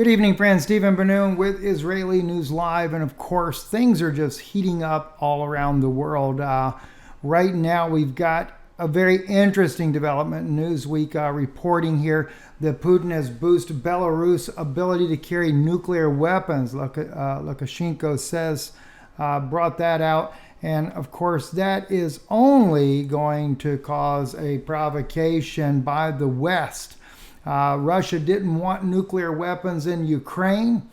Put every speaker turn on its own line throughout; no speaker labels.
Good evening, friends. Ben-Nun with Israeli News Live. And of course, things are just heating up all around the world. Right now, we've got a very interesting development. Newsweek reporting here that Putin has boosted Belarus' ability to carry nuclear weapons. Lukashenko says, brought that out. And of course, that is only going to cause a provocation by the West. Russia didn't want nuclear weapons in Ukraine,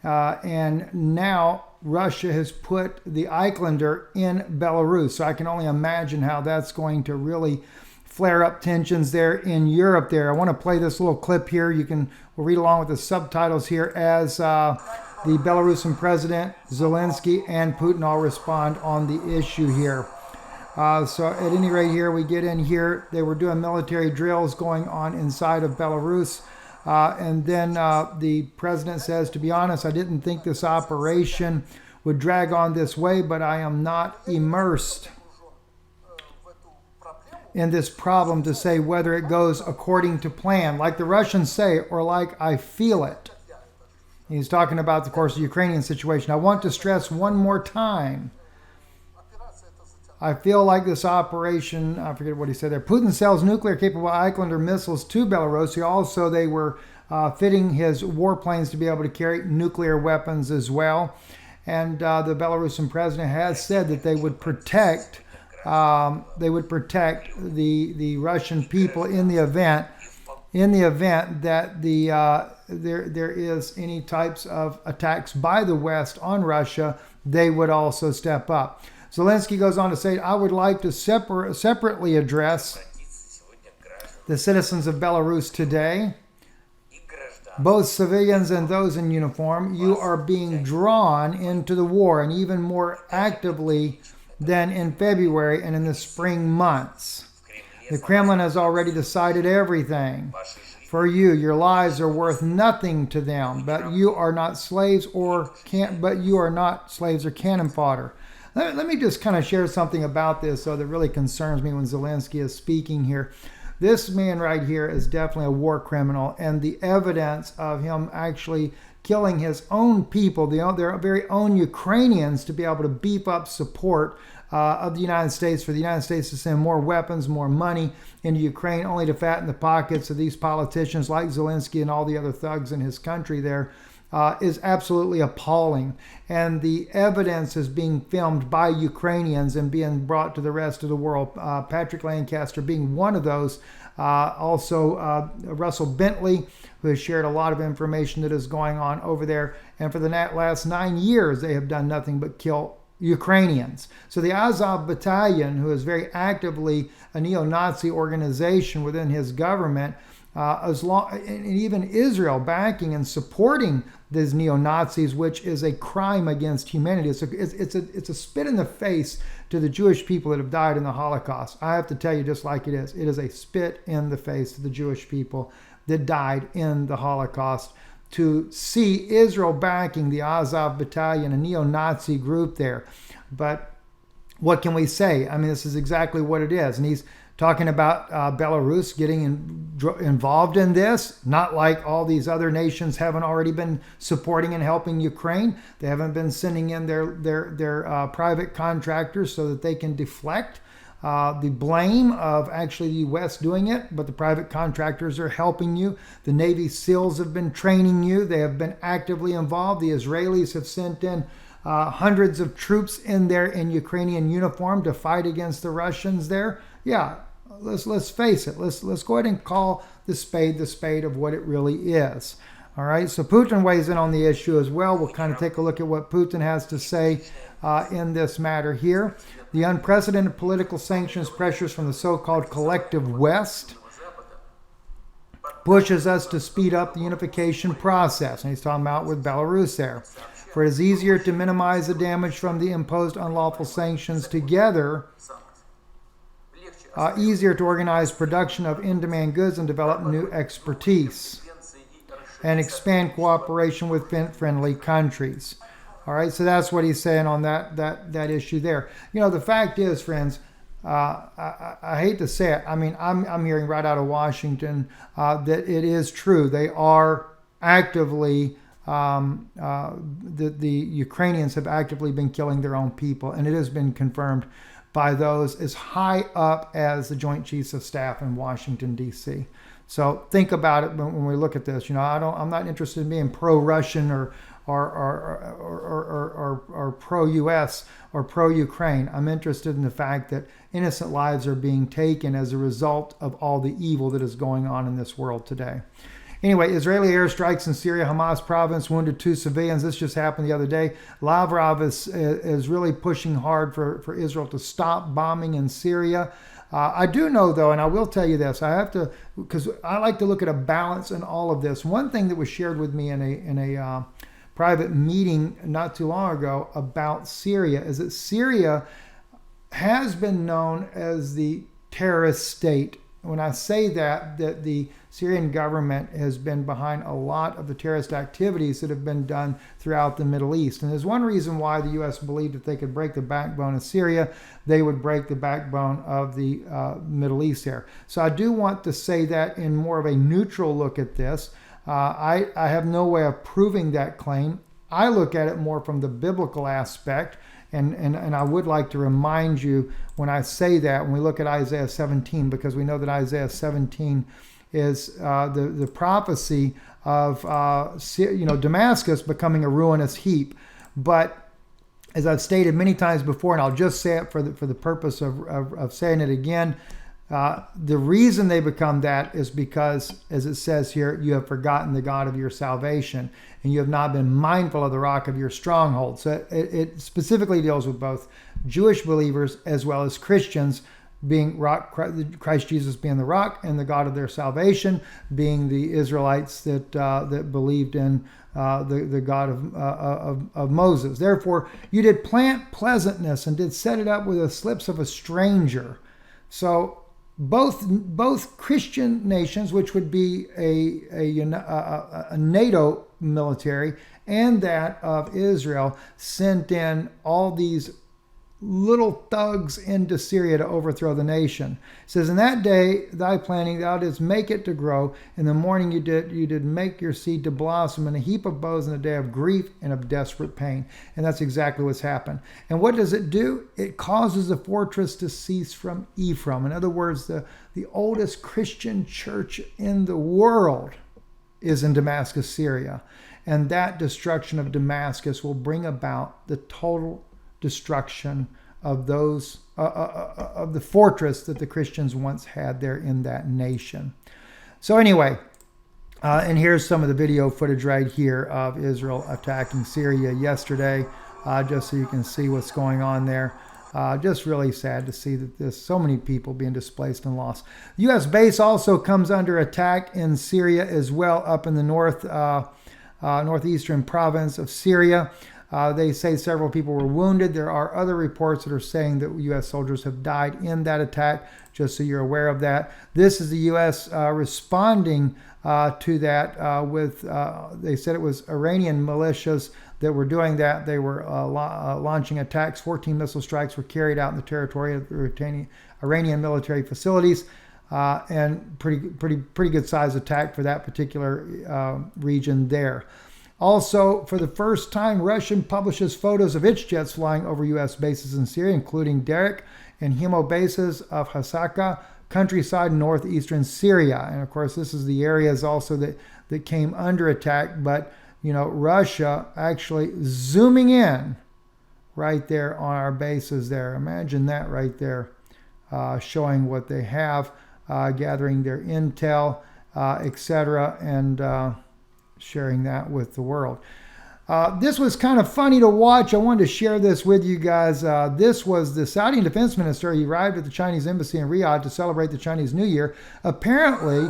and now Russia has put the Eiklander in Belarus. So I can only imagine how that's going to really flare up tensions there in Europe there. I want to play this little clip here. We'll read along with the subtitles here as the Belarusian president, Zelensky, and Putin all respond on the issue here. So at any rate here, we get in here. They were doing military drills going on inside of Belarus. And then the president says, to be honest, I didn't think this operation would drag on this way, but I am not immersed in this problem to say whether it goes according to plan, like the Russians say, or like I feel it. He's talking about, of course, the Ukrainian situation. I want to stress one more time. I feel like this operation, I forget what he said there. Putin sells nuclear-capable Eiklander missiles to Belarus. They were fitting his warplanes to be able to carry nuclear weapons as well. And the Belarusian president has said that they would protect the Russian people in the event that there is any types of attacks by the West on Russia. They would also step up. Zelensky goes on to say, I would like to separately address the citizens of Belarus today, both civilians and those in uniform. You are being drawn into the war, and even more actively than in February and in the spring months. The Kremlin has already decided everything. For you, your lives are worth nothing to them, but you are not slaves or cannon fodder. Let me just kind of share something about this that really concerns me when Zelensky is speaking here. This man right here is definitely a war criminal, and the evidence of him actually killing his own people, their very own Ukrainians, to be able to beef up support of the United States, for the United States to send more weapons, more money into Ukraine, only to fatten the pockets of these politicians like Zelensky and all the other thugs in his country there. Is absolutely appalling. And the evidence is being filmed by Ukrainians and being brought to the rest of the world. Patrick Lancaster being one of those. Also, Russell Bentley, who has shared a lot of information that is going on over there. And for the last 9 years, they have done nothing but kill Ukrainians. So the Azov Battalion, who is very actively a neo-Nazi organization within his government, and even Israel backing and supporting these neo-Nazis, which is a crime against humanity. It's a spit in the face to the Jewish people that have died in the Holocaust. I have to tell you, just like it is a spit in the face to the Jewish people that died in the Holocaust. To see Israel backing the Azov Battalion, a neo-Nazi group there. But what can we say? I mean, this is exactly what it is. And he's talking about Belarus getting involved in this, not like all these other nations haven't already been supporting and helping Ukraine. They haven't been sending in their private contractors so that they can deflect the blame of actually the West doing it, but the private contractors are helping you. The Navy SEALs have been training you. They have been actively involved. The Israelis have sent in hundreds of troops in there in Ukrainian uniform to fight against the Russians there. Yeah, let's face it. Let's go ahead and call the spade of what it really is. All right, so Putin weighs in on the issue as well. We'll kind of take a look at what Putin has to say in this matter here. The unprecedented political sanctions pressures from the so-called collective West pushes us to speed up the unification process. And he's talking about with Belarus there. For it is easier to minimize the damage from the imposed unlawful sanctions together, easier to organize production of in-demand goods and develop new expertise, and expand cooperation with friendly countries. All right, so that's what he's saying on that issue there. You know, the fact is, friends, I hate to say it. I mean, I'm hearing right out of Washington that it is true. They are actively the Ukrainians have actively been killing their own people, and it has been confirmed by those as high up as the Joint Chiefs of Staff in Washington, D.C. So think about it when we look at this. I'm not interested in being pro-Russian or pro-U.S. or pro-Ukraine. I'm interested in the fact that innocent lives are being taken as a result of all the evil that is going on in this world today. Anyway, Israeli airstrikes in Syria, Hamas province, wounded 2 civilians. This just happened the other day. Lavrov is really pushing hard for Israel to stop bombing in Syria. I do know, though, and I will tell you this, I have to, because I like to look at a balance in all of this. One thing that was shared with me in a private meeting not too long ago about Syria is that Syria has been known as the terrorist state. When I say that the Syrian government has been behind a lot of the terrorist activities that have been done throughout the Middle East. And there's one reason why the U.S. believed if they could break the backbone of Syria, they would break the backbone of the Middle East there. So I do want to say that in more of a neutral look at this. I have no way of proving that claim. I look at it more from the biblical aspect. And I would like to remind you when I say that, when we look at Isaiah 17, because we know that Isaiah 17 is the prophecy of Damascus becoming a ruinous heap. But as I've stated many times before, and I'll just say it for the purpose of saying it again, the reason they become that is because, as it says here, you have forgotten the God of your salvation, and you have not been mindful of the rock of your stronghold. So it specifically deals with both Jewish believers as well as Christians, being rock, Christ Jesus being the rock, and the God of their salvation being the Israelites that believed in the God of Moses. Therefore, you did plant pleasantness and did set it up with the slips of a stranger. So both Christian nations, which would be a NATO military, and that of Israel, sent in all these little thugs into Syria to overthrow the nation. It says, in that day thy planting thou didst make it to grow. In the morning you did make your seed to blossom in a heap of boughs in a day of grief and of desperate pain. And that's exactly what's happened. And what does it do? It causes the fortress to cease from Ephraim. In other words, the oldest Christian church in the world is in Damascus, Syria. And that destruction of Damascus will bring about the total destruction of those of the fortress that the Christians once had there in that nation. So anyway, and here's some of the video footage right here of Israel attacking Syria yesterday, just so you can see what's going on there. Just really sad to see that there's so many people being displaced and lost. The U.S. base also comes under attack in Syria as well, up in the northeastern province of Syria. They say several people were wounded. There are other reports that are saying that U.S. soldiers have died in that attack, just so you're aware of that. This is the U.S. Responding to that with, they said it was Iranian militias that were doing that. They were launching attacks. 14 missile strikes were carried out in the territory of the Iranian military facilities. And pretty good size attack for that particular region there. Also, for the first time, Russia publishes photos of its jets flying over U.S. bases in Syria, including Derek and Himo bases of Hasaka, countryside in northeastern Syria. And of course, this is the areas also that came under attack. But, Russia actually zooming in right there on our bases there. Imagine that right there, showing what they have, gathering their intel, etc., and sharing that with the world. This was kind of funny to watch. I wanted to share this with you guys. This was the Saudi defense minister. He arrived at the Chinese embassy in Riyadh to celebrate the Chinese New Year. Apparently,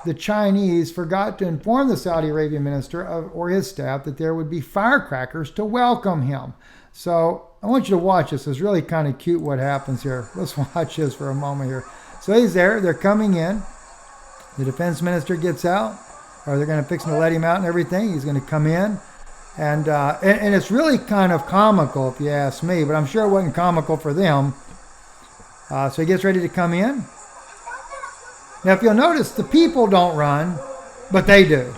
the Chinese forgot to inform the Saudi Arabian minister or his staff that there would be firecrackers to welcome him. So I want you to watch this. It's really kind of cute what happens here. Let's watch this for a moment here. So he's there. They're coming in. The defense minister gets out. Or they're going to fix to let him out and everything. He's going to come in. And it's really kind of comical, if you ask me. But I'm sure it wasn't comical for them. So he gets ready to come in. Now, if you'll notice, the people don't run, but they do.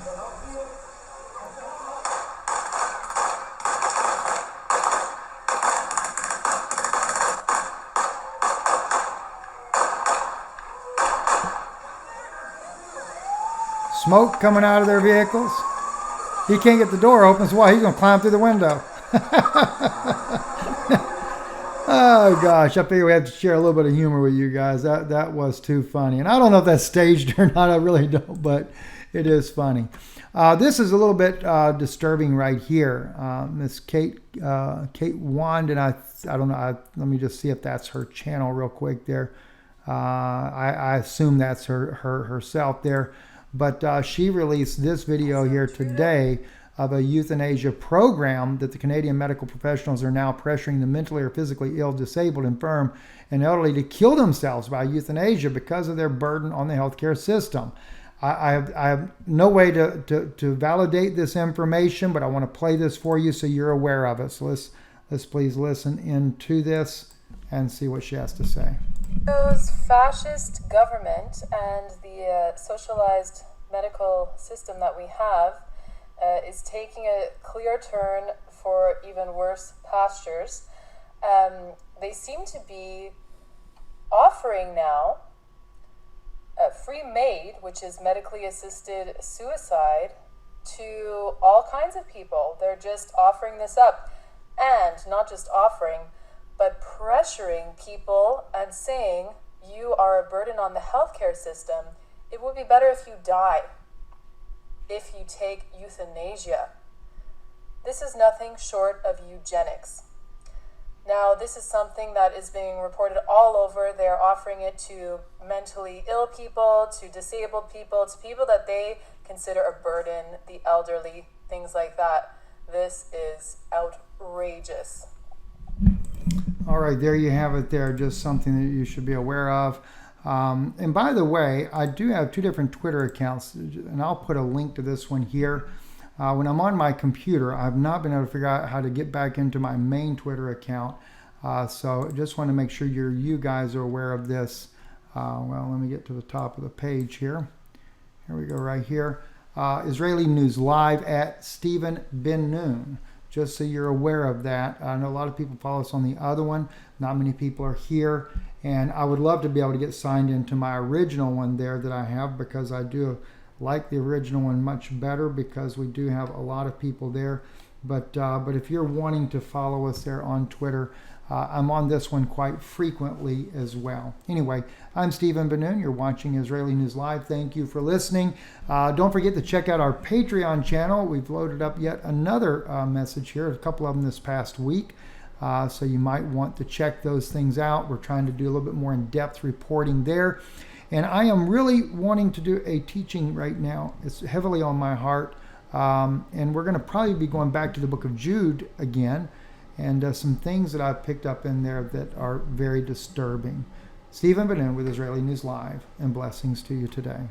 Smoke coming out of their vehicles. He can't get the door open, so why? He's going to climb through the window. Oh, gosh. I figure we have to share a little bit of humor with you guys. That was too funny. And I don't know if that's staged or not. I really don't, but it is funny. This is a little bit disturbing right here. Miss Kate Wand, and I don't know. Let me just see if that's her channel real quick there. I assume that's herself there. But she released this video here today of a euthanasia program that the Canadian medical professionals are now pressuring the mentally or physically ill, disabled, infirm, and elderly to kill themselves by euthanasia because of their burden on the healthcare system. I have no way to validate this information, but I want to play this for you so you're aware of it. So let's please listen into this and see what she has to say.
Those fascist government and the socialized medical system that we have is taking a clear turn for even worse pastures. They seem to be offering now free MAID, which is medically assisted suicide, to all kinds of people. They're just offering this up, and not just offering, but pressuring people and saying, you are a burden on the healthcare system. It would be better if you die, if you take euthanasia. This is nothing short of eugenics. Now, this is something that is being reported all over. They're offering it to mentally ill people, to disabled people, to people that they consider a burden, the elderly, things like that. This is outrageous.
All right, there you have it there. Just something that you should be aware of. And by the way, I do have two different Twitter accounts, and I'll put a link to this one here. When I'm on my computer, I've not been able to figure out how to get back into my main Twitter account. So just want to make sure you guys are aware of this. Well, let me get to the top of the page here. Here we go right here. Israeli News Live at Stephen Ben-Nun. Just so you're aware of that. I know a lot of people follow us on the other one. Not many people are here. And I would love to be able to get signed into my original one there that I have, because I do like the original one much better, because we do have a lot of people there. But if you're wanting to follow us there on Twitter, I'm on this one quite frequently as well. Anyway, I'm Stephen Ben-Nun. You're watching Israeli News Live. Thank you for listening. Don't forget to check out our Patreon channel. We've loaded up yet another message here, a couple of them this past week. So you might want to check those things out. We're trying to do a little bit more in-depth reporting there. And I am really wanting to do a teaching right now. It's heavily on my heart. And we're going to probably be going back to the book of Jude again. And some things that I've picked up in there that are very disturbing. Stephen Ben-Nun with Israeli News Live, and blessings to you today.